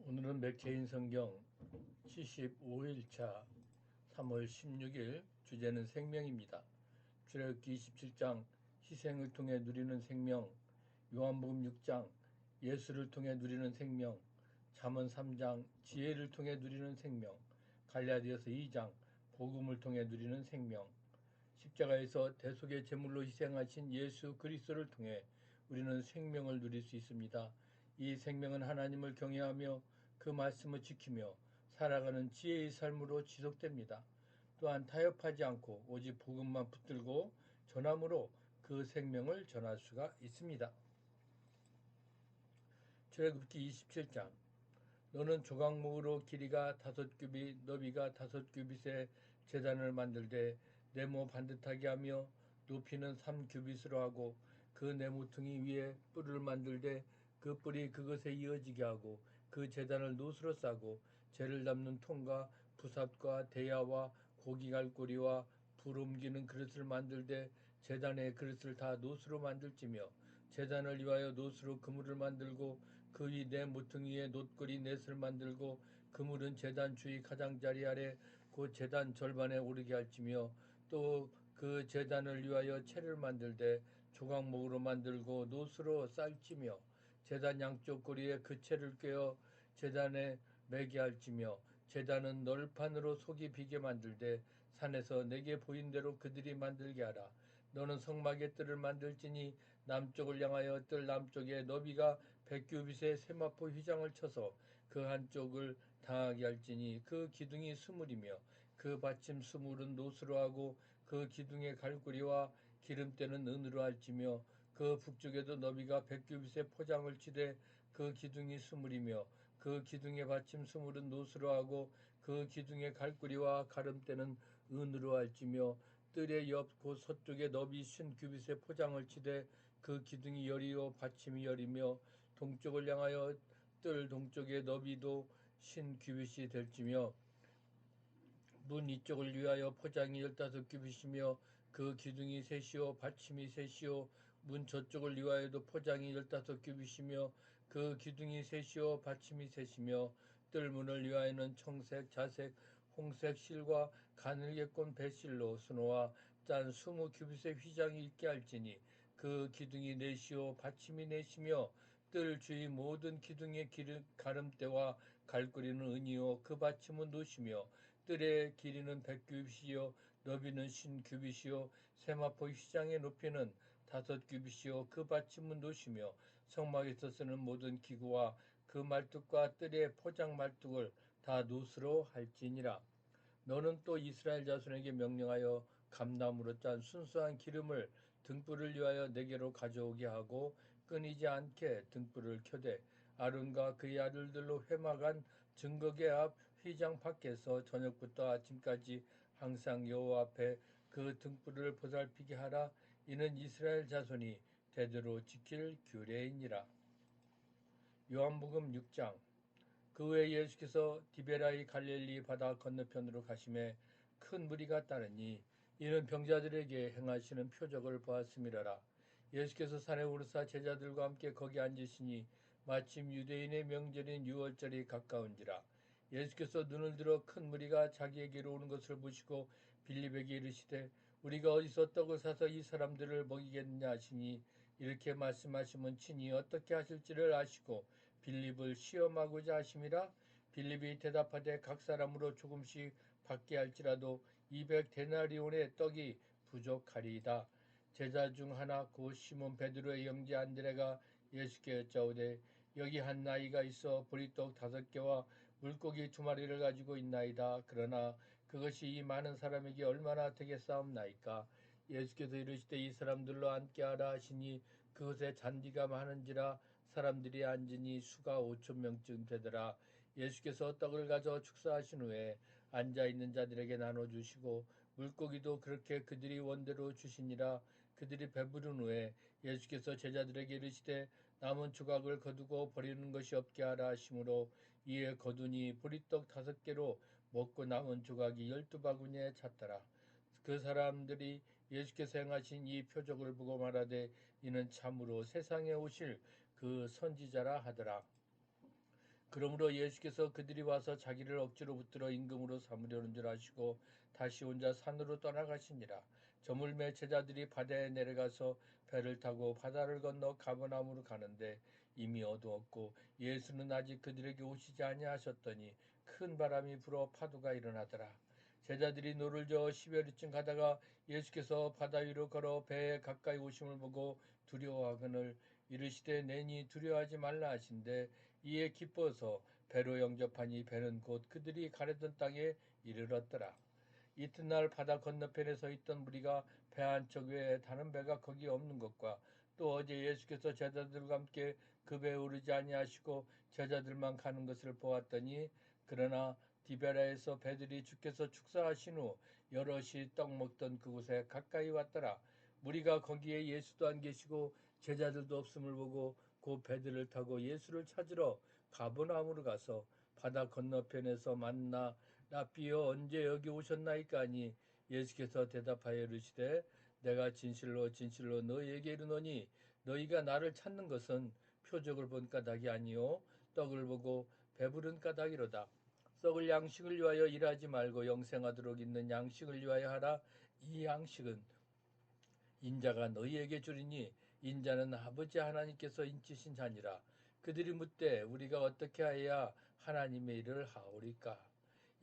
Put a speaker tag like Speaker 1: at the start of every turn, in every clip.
Speaker 1: 오늘은 맥케인 성경 75일차 3월 16일 주제는 생명입니다. 출애굽기 27장 희생을 통해 누리는 생명, 요한복음 6장 예수를 통해 누리는 생명, 잠언 3장 지혜를 통해 누리는 생명, 갈라디아서 2장 복음을 통해 누리는 생명, 십자가에서 대속의 제물로 희생하신 예수 그리스도를 통해 우리는 생명을 누릴 수 있습니다. 이 생명은 하나님을 경외하며 그 말씀을 지키며 살아가는 지혜의 삶으로 지속됩니다. 또한 타협하지 않고 오직 복음만 붙들고 전함으로 그 생명을 전할 수가 있습니다. 출애굽기 27장 너는 조각목으로 길이가 5규빗 너비가 5규빗의 제단을 만들되 네모 반듯하게 하며 높이는 3규빗으로 하고 그 네모퉁이 위에 뿔을 만들되 그 뿔이 그것에 이어지게 하고 그 제단을 노수로 싸고 재를 담는 통과 부삽과 대야와 고기갈고리와 불 옮기는 그릇을 만들되 제단의 그릇을 다 노수로 만들지며 제단을 위하여 노수로 그물을 만들고 그 위 네 모퉁이에 놋거리 넷을 만들고 그물은 제단 주위 가장자리 아래 곧 제단 절반에 오르게 할지며 또 그 제단을 위하여 채를 만들되 조각목으로 만들고 놋으로 쌀지며 제단 양쪽 고리에 그 채를 꿰어 제단에 매게 할지며 제단은 널판으로 속이 비게 만들되 산에서 내게 보인 대로 그들이 만들게 하라. 너는 성막의 뜰을 만들지니 남쪽을 향하여 뜰 남쪽에 너비가 100규빗의 세마포 휘장을 쳐서 그 한쪽을 당하게 할지니 그 기둥이 스물이며 그 받침 스물은 노수로 하고 그 기둥의 갈고리와 기름때는 은으로 할지며 그 북쪽에도 너비가 100규빗의 포장을 치되 그 기둥이 스물이며 그 기둥의 받침 스물은 노수로 하고 그 기둥의 갈고리와 가름때는 은으로 할지며 뜰의 옆 곧 서쪽에 너비 50규빗의 포장을 치되 그 기둥이 열이요 받침이 열이며 동쪽을 향하여 뜰 동쪽의 너비도 50규빗이 될지며 문 이쪽을 위하여 포장이 15규빗이며 그 기둥이 셋이요 받침이 셋이요 문 저쪽을 위하여도 포장이 15규빗이며 그 기둥이 셋이요 받침이 셋이며 뜰문을 위하여는 청색 자색 홍색 실과 가늘게꼰 배실로 수놓아 짠 20규빗의 휘장이 있게 할지니 그 기둥이 넷이요 받침이 넷이며 뜰 주위 모든 기둥의 가름대와 갈고리는 은이요 그 받침은 노시며 뜰의 길이는 100규빗이요 너비는 50규빗이요 세마포 휘장의 높이는 5규빗이요 그 받침은 노시며 성막에서 쓰는 모든 기구와 그 말뚝과 뜰의 포장 말뚝을 다 노스로 할지니라. 너는 또 이스라엘 자손에게 명령하여 감나무로 짠 순수한 기름을 등불을 위하여 내게로 가져오게 하고 끊이지 않게 등불을 켜되 아론과 그의 아들들로 회막한 증거계 앞 휘장 밖에서 저녁부터 아침까지 항상 여호와 앞에 그 등불을 보살피게 하라. 이는 이스라엘 자손이 대대로 지킬 규례이니라. 요한복음 6장 그 후에 예수께서 디베라의 갈릴리 바다 건너편으로 가심에 큰 무리가 따르니 이는 병자들에게 행하시는 표적을 보았음이라라. 예수께서 산에 오르사 제자들과 함께 거기 앉으시니 마침 유대인의 명절인 유월절이 가까운지라. 예수께서 눈을 들어 큰 무리가 자기에게로 오는 것을 보시고 빌립에게 이르시되 우리가 어디서 떡을 사서 이 사람들을 먹이겠느냐 하시니 이렇게 말씀하시면 친히 어떻게 하실지를 아시고 빌립을 시험하고자 하심이라. 빌립이 대답하되 각 사람으로 조금씩 받게 할지라도 200데나리온의 떡이 부족하리이다. 제자 중 하나 곧 시몬 베드로의 형제 안드레가 예수께 여짜오되 여기 한 나이가 있어 보리떡 5개와 물고기 2마리를 가지고 있나이다. 그러나 그것이 이 많은 사람에게 얼마나 되겠사옵나이까. 예수께서 이르시되 이 사람들로 앉게하라 하시니 그것에 잔디가 많은지라 사람들이 앉으니 수가 5,000명쯤 되더라. 예수께서 떡을 가져 축사하신 후에 앉아있는 자들에게 나눠주시고 물고기도 그렇게 그들이 원대로 주시니라. 그들이 배부른 후에 예수께서 제자들에게 이르시되 남은 조각을 거두고 버리는 것이 없게 하라 하시므로 이에 거두니 보리떡 5개로 먹고 남은 조각이 12바구니에 찼더라. 그 사람들이 예수께서 행하신 이 표적을 보고 말하되 이는 참으로 세상에 오실 그 선지자라 하더라. 그러므로 예수께서 그들이 와서 자기를 억지로 붙들어 임금으로 삼으려는 줄 아시고 다시 혼자 산으로 떠나가시니라. 저물매 제자들이 바다에 내려가서 배를 타고 바다를 건너 가버나움으로 가는데 이미 어두웠고 예수는 아직 그들에게 오시지 아니하셨더니 큰 바람이 불어 파도가 일어나더라. 제자들이 노를 저어 10여리쯤 가다가 예수께서 바다 위로 걸어 배에 가까이 오심을 보고 두려워하거늘 이르시되 내니 두려워하지 말라 하신대 이에 기뻐서 배로 영접하니 배는 곧 그들이 가려던 땅에 이르렀더라. 이튿날 바다 건너편에 서 있던 무리가 배 한쪽 외에 다른 배가 거기 없는 것과 또 어제 예수께서 제자들과 함께 그 배에 오르지 아니하시고 제자들만 가는 것을 보았더니 그러나 디베라에서 배들이 주께서 축사하신 후 여럿이 떡 먹던 그곳에 가까이 왔더라. 무리가 거기에 예수도 안 계시고 제자들도 없음을 보고 그 배들을 타고 예수를 찾으러 가버나움으로 가서 바다 건너편에서 만나 라삐여 언제 여기 오셨나이까 하니 예수께서 대답하여 이르시되 내가 진실로 진실로 너희에게 이르노니 너희가 나를 찾는 것은 표적을 본 까닭이 아니요 떡을 보고 배부른 까닭이로다. 썩을 양식을 위하여 일하지 말고 영생하도록 있는 양식을 위하여 하라. 이 양식은 인자가 너희에게 주리니 인자는 아버지 하나님께서 인치신 자니라. 그들이 묻되 우리가 어떻게 하여야 하나님의 일을 하오리까?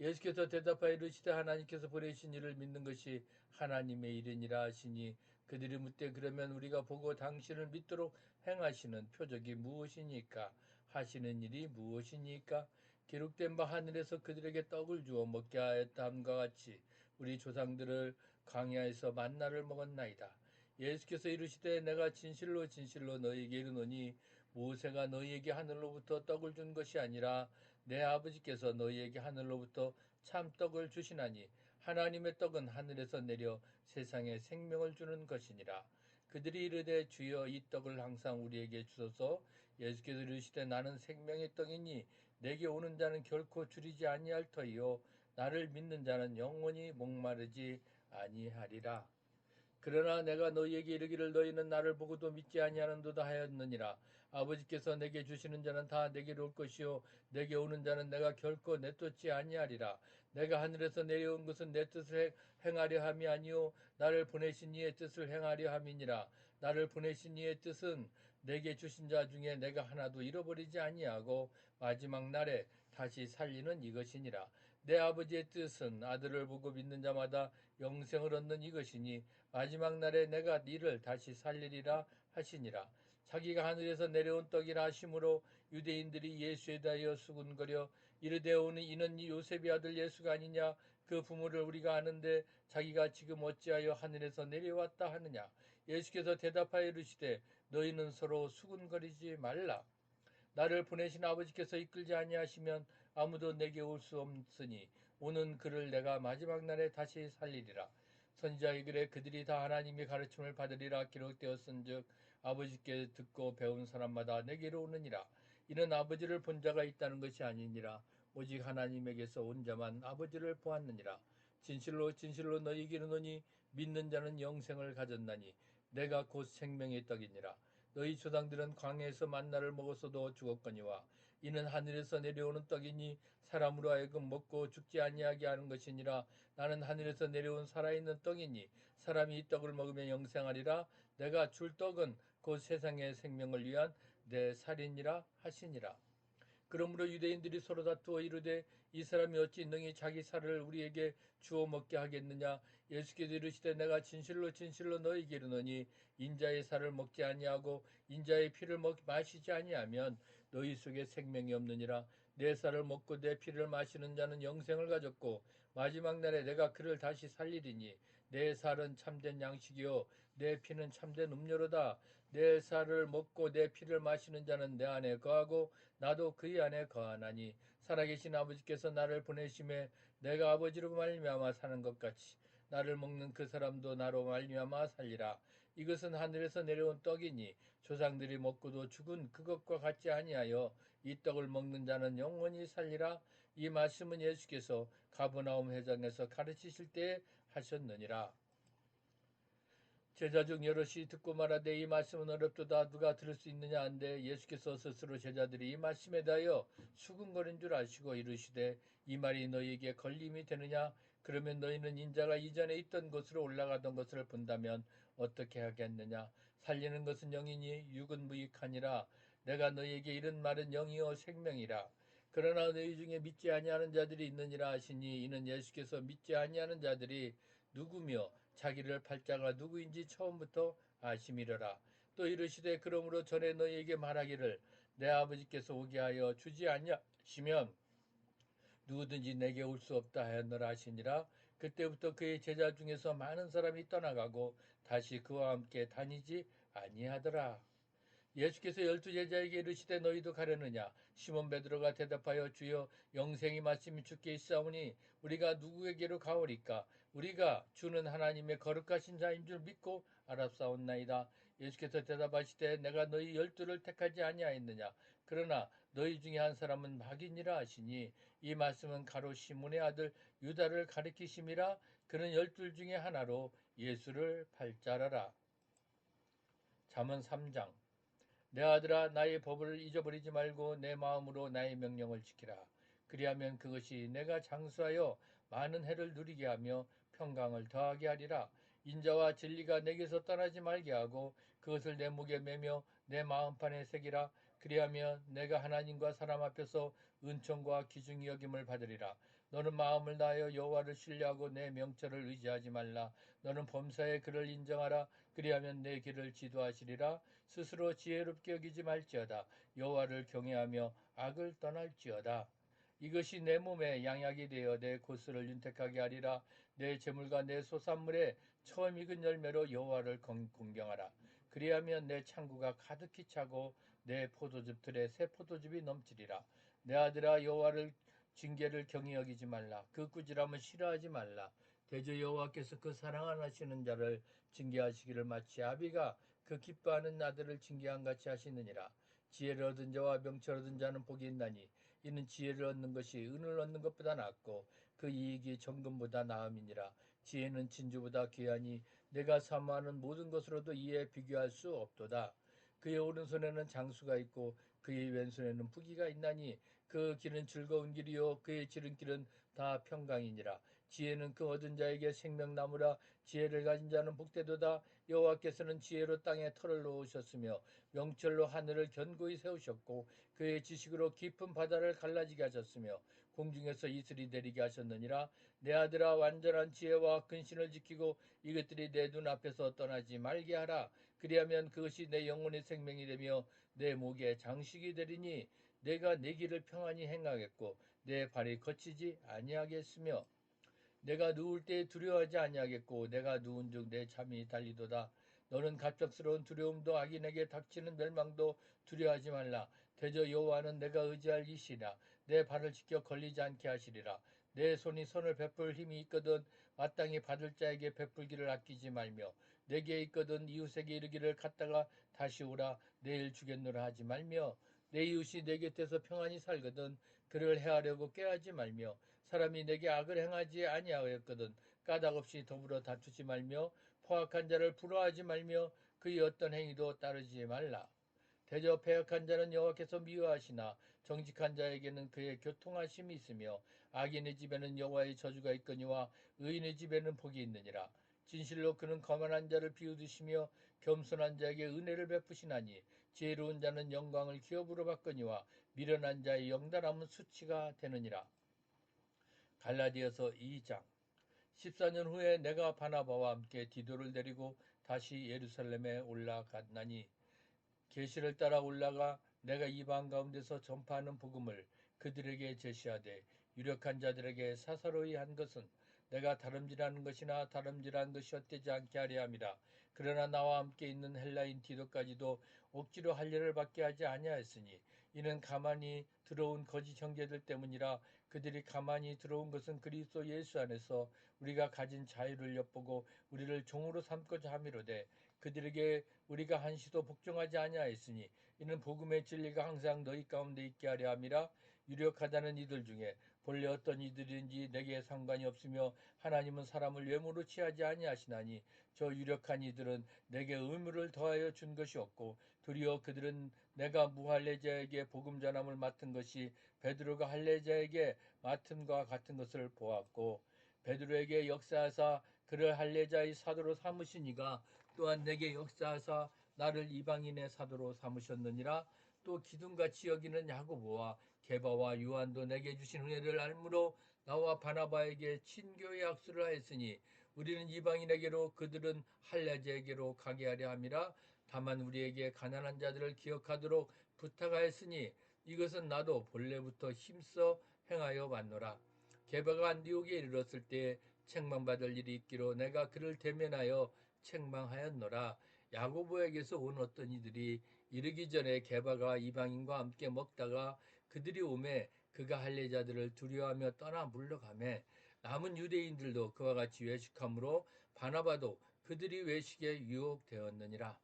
Speaker 1: 예수께서 대답하여 이르시되 하나님께서 보내신 이를 믿는 것이 하나님의 일이니라 하시니 그들이 묻되 그러면 우리가 보고 당신을 믿도록 행하시는 표적이 무엇이니까 하시는 일이 무엇이니까 기록된 바 하늘에서 그들에게 떡을 주어 먹게 하였다함과 같이 우리 조상들을 광야에서 만나를 먹었나이다. 예수께서 이르시되 내가 진실로 진실로 너희에게 이르노니 모세가 너희에게 하늘로부터 떡을 준 것이 아니라 내 아버지께서 너희에게 하늘로부터 참떡을 주시나니 하나님의 떡은 하늘에서 내려 세상에 생명을 주는 것이니라. 그들이 이르되 주여 이 떡을 항상 우리에게 주소서. 예수께서 이르시되 나는 생명의 떡이니 내게 오는 자는 결코 줄이지 아니할 터이요 나를 믿는 자는 영원히 목마르지 아니하리라. 그러나 내가 너희에게 이르기를 너희는 나를 보고도 믿지 아니하는도다 하였느니라. 아버지께서 내게 주시는 자는 다 내게로 올 것이요 내게 오는 자는 내가 결코 내쫓지 아니하리라. 내가 하늘에서 내려온 것은 내 뜻을 행하려 함이 아니요 나를 보내신 이의 뜻을 행하려 함이니라. 나를 보내신 이의 뜻은 내게 주신 자 중에 내가 하나도 잃어버리지 아니하고 마지막 날에 다시 살리는 이것이니라. 내 아버지의 뜻은 아들을 보고 믿는 자마다 영생을 얻는 이것이니 마지막 날에 내가 이를 다시 살리리라 하시니라. 자기가 하늘에서 내려온 떡이라 하심으로 유대인들이 예수에 대하여 수군거려 이르되 오는 이는 요셉의 아들 예수가 아니냐 그 부모를 우리가 아는데 자기가 지금 어찌하여 하늘에서 내려왔다 하느냐. 예수께서 대답하여 이르시되 너희는 서로 수군거리지 말라. 나를 보내신 아버지께서 이끌지 아니하시면 아무도 내게 올 수 없으니 오는 그를 내가 마지막 날에 다시 살리리라. 선지자의 글에 그들이 다 하나님의 가르침을 받으리라 기록되었은즉 아버지께 듣고 배운 사람마다 내게로 오느니라. 이는 아버지를 본 자가 있다는 것이 아니니라. 오직 하나님에게서 온 자만 아버지를 보았느니라. 진실로 진실로 너희에게 이르노니 믿는 자는 영생을 가졌나니 내가 곧 생명의 떡이니라. 너희 조상들은 광야에서 만나를 먹었어도 죽었거니와 이는 하늘에서 내려오는 떡이니 사람으로 하여금 먹고 죽지 아니하게 하는 것이니라. 나는 하늘에서 내려온 살아있는 떡이니 사람이 이 떡을 먹으면 영생하리라. 내가 줄 떡은 곧 세상의 생명을 위한 내 살이니라 하시니라. 그러므로 유대인들이 서로 다투어 이르되 이 사람이 어찌 능히 자기 살을 우리에게 주어 먹게 하겠느냐. 예수께서 이르시되 내가 진실로 진실로 너희에게 이르노니 인자의 살을 먹지 아니하고 인자의 피를 마시지 아니하면 너희 속에 생명이 없느니라. 내 살을 먹고 내 피를 마시는 자는 영생을 가졌고 마지막 날에 내가 그를 다시 살리리니 내 살은 참된 양식이요 내 피는 참된 음료로다. 내 살을 먹고 내 피를 마시는 자는 내 안에 거하고 나도 그의 안에 거하나니 살아계신 아버지께서 나를 보내심에 내가 아버지로 말미암아 사는 것 같이 나를 먹는 그 사람도 나로 말미암아 살리라. 이것은 하늘에서 내려온 떡이니 조상들이 먹고도 죽은 그것과 같지 아니하여 이 떡을 먹는 자는 영원히 살리라. 이 말씀은 예수께서 가버나움 회장에서 가르치실 때에 하셨느니라. 제자 중 여럿이 듣고 말하되 이 말씀은 어렵도다 누가 들을 수 있느냐 한데 예수께서 스스로 제자들이 이 말씀에 대하여 수군거린 줄 아시고 이르시되 이 말이 너희에게 걸림이 되느냐 그러면 너희는 인자가 이전에 있던 곳으로 올라가던 것을 본다면 어떻게 하겠느냐 살리는 것은 영이니 육은 무익하니라 내가 너희에게 이른 말은 영이요 생명이라 그러나 너희 중에 믿지 아니하는 자들이 있느니라 하시니 이는 예수께서 믿지 아니하는 자들이 누구며 자기를 팔자가 누구인지 처음부터 아심이러라. 또 이르시되 그러므로 전에 너희에게 말하기를 내 아버지께서 오게 하여 주지 아니하시면 누구든지 내게 올 수 없다 하였노라 하시니라. 그때부터 그의 제자 중에서 많은 사람이 떠나가고 다시 그와 함께 다니지 아니하더라. 예수께서 열두 제자에게 이르시되 너희도 가려느냐 시몬 베드로가 대답하여 주여 영생이 말씀이 주께 있사오니 우리가 누구에게로 가오리까 우리가 주는 하나님의 거룩하신 자인 줄 믿고 알았사옵나이다. 예수께서 대답하시되 내가 너희 열두를 택하지 아니하였느냐 그러나 너희 중에 한 사람은 마귀니라 하시니 이 말씀은 가로 시몬의 아들 유다를 가리키심이라. 그는 열둘 중에 하나로 예수를 팔자라라. 잠언 3장 내 아들아 나의 법을 잊어버리지 말고 내 마음으로 나의 명령을 지키라. 그리하면 그것이 내가 장수하여 많은 해를 누리게 하며 평강을 더하게 하리라. 인자와 진리가 내게서 떠나지 말게 하고 그것을 내 목에 매며 내 마음판에 새기라. 그리하면 내가 하나님과 사람 앞에서 은총과 귀중히 여김을 받으리라. 너는 마음을 다하여 여호와를 신뢰하고 내 명철을 의지하지 말라. 너는 범사에 그를 인정하라. 그리하면 내 길을 지도하시리라. 스스로 지혜롭게 여기지 말지어다. 여호와를 경외하며 악을 떠날지어다. 이것이 내 몸에 양약이 되어 내 고스를 윤택하게 하리라. 내 재물과 내 소산물에 처음 익은 열매로 여호와를 공경하라. 그리하면 내 창구가 가득히 차고 내 포도즙 틀에 새 포도즙이 넘치리라. 내 아들아 여호와를 징계를 경히 여기지 말라. 그 꾸지람을 싫어하지 말라. 대저 여호와께서 그 사랑하시는 자를 징계하시기를 마치 아비가 그 기뻐하는 아들을 징계한 같이 하시느니라. 지혜를 얻은 자와 명철 얻은 자는 복이 있나니 이는 지혜를 얻는 것이 은을 얻는 것보다 낫고 그 이익이 정금보다 나음이니라. 지혜는 진주보다 귀하니 내가 사모하는 모든 것으로도 이에 비교할 수 없도다. 그의 오른손에는 장수가 있고 그의 왼손에는 부기가 있나니 그 길은 즐거운 길이요 그의 지름길은 다 평강이니라. 지혜는 그 얻은 자에게 생명나무라. 지혜를 가진 자는 복되도다. 여호와께서는 지혜로 땅에 털을 놓으셨으며 명철로 하늘을 견고히 세우셨고 그의 지식으로 깊은 바다를 갈라지게 하셨으며 공중에서 이슬이 내리게 하셨느니라. 내 아들아 완전한 지혜와 근신을 지키고 이것들이 내 눈앞에서 떠나지 말게 하라. 그리하면 그것이 내 영혼의 생명이 되며 내 목에 장식이 되리니 내가 내 길을 평안히 행하겠고 내 발이 거치지 아니하겠으며 내가 누울 때 두려워하지 아니하겠고 내가 누운즉 내 잠이 달리도다. 너는 갑작스러운 두려움도 악인에게 닥치는 멸망도 두려워하지 말라. 대저 여호와는 내가 의지할 이시라. 내 발을 지켜 걸리지 않게 하시리라. 내 손이 선을 베풀 힘이 있거든 마땅히 받을 자에게 베풀기를 아끼지 말며 내게 있거든 이웃에게 이르기를 갔다가 다시 오라 내일 주겠노라 하지 말며 내 이웃이 내 곁에서 평안히 살거든 그를 해하려고 꾀하지 말며 사람이 내게 악을 행하지 아니하였거든 까닭없이 더불어 다투지 말며 포악한 자를 부러워하지 말며 그의 어떤 행위도 따르지 말라. 대저 패역한 자는 여호와께서 미워하시나 정직한 자에게는 그의 교통하심이 있으며 악인의 집에는 여호와의 저주가 있거니와 의인의 집에는 복이 있느니라. 진실로 그는 거만한 자를 비웃으시며 겸손한 자에게 은혜를 베푸시나니 지혜로운 자는 영광을 기업으로 받거니와 미련한 자의 영달함은 수치가 되느니라. 갈라디아서 2장 14년 후에 내가 바나바와 함께 디도를 데리고 다시 예루살렘에 올라갔나니 계시를 따라 올라가 내가 이방 가운데서 전파하는 복음을 그들에게 제시하되 유력한 자들에게 사사로이 한 것은 내가 다름질하는 것이나 다름질한 것이 헛되지 않게 하려 함이라. 그러나 나와 함께 있는 헬라인 디도까지도 억지로 할례를 받게 하지 아니하였으니 이는 가만히 들어온 거짓 형제들 때문이라. 그들이 가만히 들어온 것은 그리스도 예수 안에서 우리가 가진 자유를 엿보고 우리를 종으로 삼고자 함이로되 그들에게 우리가 한시도 복종하지 아니하였으니 이는 복음의 진리가 항상 너희 가운데 있게 하려 함이라. 유력하다는 이들 중에 본래 어떤 이들인지 내게 상관이 없으며 하나님은 사람을 외모로 취하지 아니하시나니 저 유력한 이들은 내게 의무를 더하여 준 것이 없고 도리어 그들은 내가 무할례자에게 복음 전함을 맡은 것이 베드로가 할례자에게 맡음과 같은 것을 보았고 베드로에게 역사하사 그를 할례자의 사도로 삼으시니가 또한 내게 역사하사 나를 이방인의 사도로 삼으셨느니라. 또 기둥같이 여기는 야고보와 게바와 요한도 내게 주신 은혜를 알므로 나와 바나바에게 친교의 악수를 하였으니 우리는 이방인에게로 그들은 할례자에게로 가게 하려 함이라. 다만 우리에게 가난한 자들을 기억하도록 부탁하였으니 이것은 나도 본래부터 힘써 행하여 왔노라. 게바가 안디옥에 이르렀을 때에 책망받을 일이 있기로 내가 그를 대면하여 책망하였노라. 야고보에게서 온 어떤 이들이 이르기 전에 게바가 이방인과 함께 먹다가 그들이 오매 그가 할례자들을 두려워하며 떠나 물러가매 남은 유대인들도 그와 같이 외식함으로 바나바도 그들이 외식에 유혹되었느니라.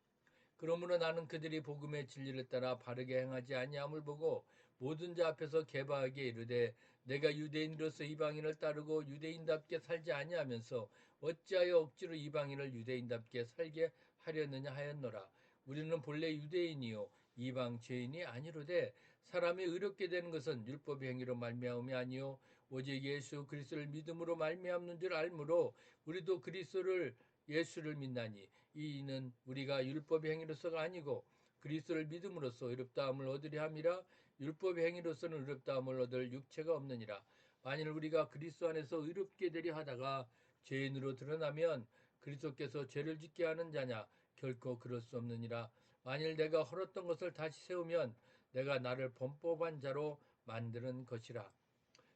Speaker 1: 그러므로 나는 그들이 복음의 진리를 따라 바르게 행하지 아니함을 보고 모든 자 앞에서 게바에게 이르되 내가 유대인으로서 이방인을 따르고 유대인답게 살지 아니하면서 어찌하여 억지로 이방인을 유대인답게 살게 하려느냐 하였노라. 우리는 본래 유대인이요 이방 죄인이 아니로되 사람이 의롭게 되는 것은 율법의 행위로 말미암음이 아니요 오직 예수 그리스도를 믿음으로 말미암는 줄 알므로 우리도 예수를 믿나니 이는 우리가 율법의 행위로서가 아니고 그리스도를 믿음으로써 의롭다함을 얻으려 함이라. 율법의 행위로서는 의롭다함을 얻을 육체가 없느니라. 만일 우리가 그리스도 안에서 의롭게 되려 하다가 죄인으로 드러나면 그리스도께서 죄를 짓게 하는 자냐? 결코 그럴 수 없느니라. 만일 내가 헐었던 것을 다시 세우면 내가 나를 범법한 자로 만드는 것이라.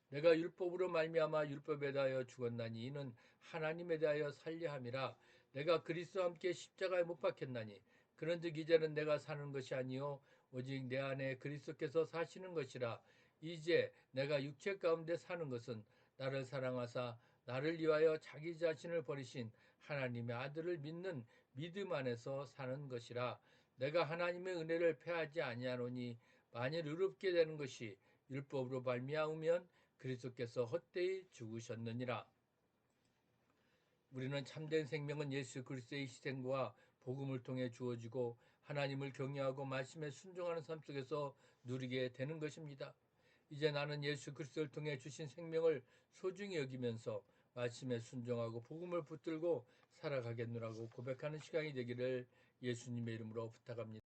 Speaker 1: 내가 율법으로 말미암아 율법에 대하여 죽었나니 이는 하나님에 대하여 살려 함이라. 내가 그리스도와 함께 십자가에 못 박혔나니 그런즉 이제는 내가 사는 것이 아니요 오직 내 안에 그리스도께서 사시는 것이라. 이제 내가 육체 가운데 사는 것은 나를 사랑하사 나를 위하여 자기 자신을 버리신 하나님의 아들을 믿는 믿음 안에서 사는 것이라. 내가 하나님의 은혜를 패하지 아니하노니 만일 의롭게 되는 것이 율법으로 말미암으면 그리스도께서 헛되이 죽으셨느니라. 우리는 참된 생명은 예수 그리스도의 희생과 복음을 통해 주어지고 하나님을 경외하고 말씀에 순종하는 삶 속에서 누리게 되는 것입니다. 이제 나는 예수 그리스도를 통해 주신 생명을 소중히 여기면서 말씀에 순종하고 복음을 붙들고 살아가겠노라고 고백하는 시간이 되기를 예수님의 이름으로 부탁합니다.